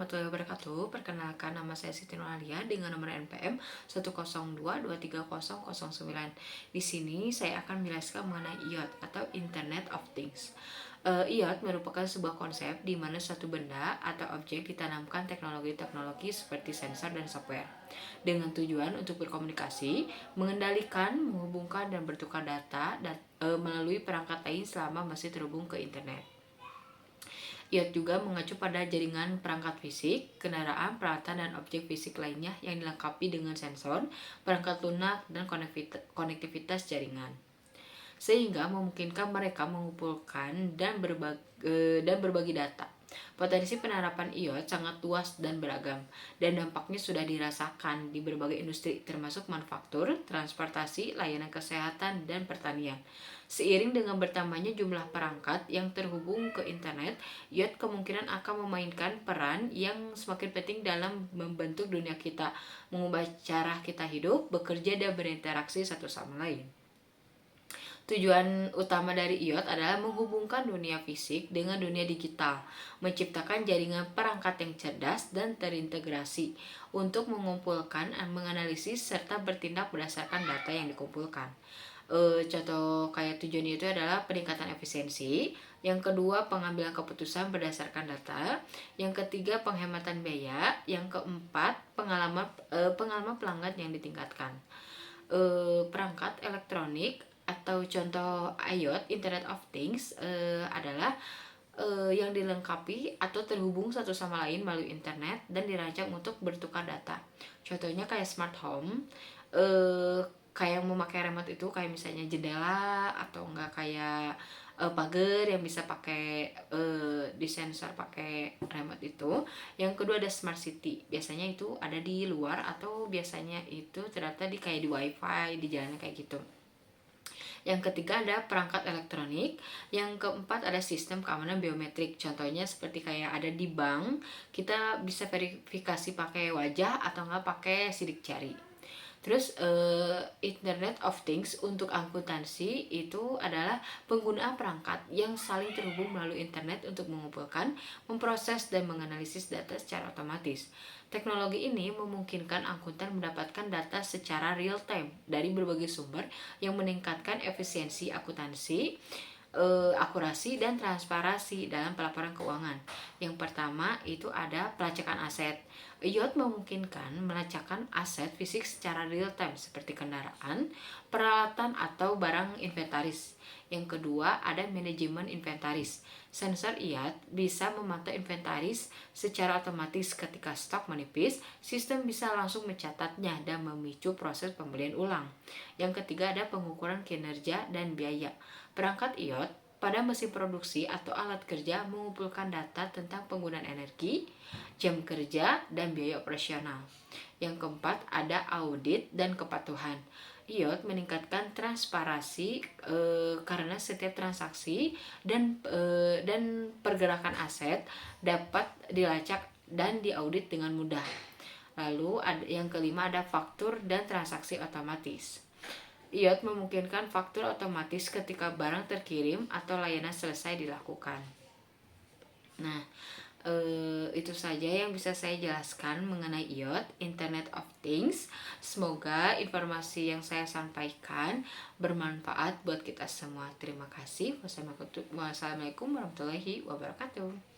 warahmatullahi wabarakatuh. Perkenalkan, nama saya Siti Nurhalia dengan nomor NPM 102230009. Di sini saya akan menjelaskan mengenai IoT atau Internet of Things. IoT merupakan sebuah konsep di mana suatu benda atau objek ditanamkan teknologi-teknologi seperti sensor dan software dengan tujuan untuk berkomunikasi, mengendalikan, menghubungkan, dan bertukar data melalui perangkat lain selama masih terhubung ke internet. IoT juga mengacu pada jaringan perangkat fisik, kendaraan, peralatan, dan objek fisik lainnya yang dilengkapi dengan sensor, perangkat lunak, dan konektivitas jaringan. Sehingga memungkinkan mereka mengumpulkan dan berbagi data. Potensi penerapan IoT sangat luas dan beragam, dan dampaknya sudah dirasakan di berbagai industri termasuk manufaktur, transportasi, layanan kesehatan, dan pertanian. Seiring dengan bertambahnya jumlah perangkat yang terhubung ke internet, IoT kemungkinan akan memainkan peran yang semakin penting dalam membentuk dunia kita, mengubah cara kita hidup, bekerja, dan berinteraksi satu sama lain. Tujuan utama dari IoT adalah menghubungkan dunia fisik dengan dunia digital, menciptakan jaringan perangkat yang cerdas dan terintegrasi untuk mengumpulkan, menganalisis, serta bertindak berdasarkan data yang dikumpulkan. Contoh kayak tujuan itu adalah peningkatan efisiensi, yang kedua pengambilan keputusan berdasarkan data, yang ketiga penghematan biaya, yang keempat pengalaman pelanggan yang ditingkatkan. Perangkat elektronik atau contoh IoT Internet of Things adalah yang dilengkapi atau terhubung satu sama lain melalui internet dan dirancang untuk bertukar data. Contohnya kayak smart home, kayak memakai remote itu kayak misalnya jendela atau enggak kayak pagar yang bisa pakai disensor pakai remote itu. Yang kedua ada smart city, biasanya itu ada di luar atau biasanya itu ternyata di kayak di wifi di jalan kayak gitu. Yang ketiga ada perangkat elektronik. Yang keempat ada sistem keamanan biometrik. Contohnya seperti kayak ada di bank, kita bisa verifikasi pakai wajah atau enggak pakai sidik jari. Terus Internet of Things untuk akuntansi itu adalah penggunaan perangkat yang saling terhubung melalui internet untuk mengumpulkan, memproses, dan menganalisis data secara otomatis. Teknologi ini memungkinkan akuntan mendapatkan data secara real time dari berbagai sumber yang meningkatkan efisiensi akuntansi, akurasi, dan transparansi dalam pelaporan keuangan. Yang pertama itu ada pelacakan aset. IoT memungkinkan melacakkan aset fisik secara real time seperti kendaraan, peralatan, atau barang inventaris. Yang kedua ada manajemen inventaris. Sensor IoT bisa memantau inventaris secara otomatis. Ketika stok menipis, sistem bisa langsung mencatatnya dan memicu proses pembelian ulang. Yang ketiga ada pengukuran kinerja dan biaya. Perangkat IoT pada mesin produksi atau alat kerja mengumpulkan data tentang penggunaan energi, jam kerja, dan biaya operasional. Yang keempat ada audit dan kepatuhan. IoT meningkatkan transparansi karena setiap transaksi dan pergerakan aset dapat dilacak dan diaudit dengan mudah. Lalu yang kelima ada faktur dan transaksi otomatis. IoT memungkinkan faktur otomatis ketika barang terkirim atau layanan selesai dilakukan. Nah, itu saja yang bisa saya jelaskan mengenai IoT, Internet of Things. Semoga informasi yang saya sampaikan bermanfaat buat kita semua. Terima kasih. Wassalamualaikum warahmatullahi wabarakatuh.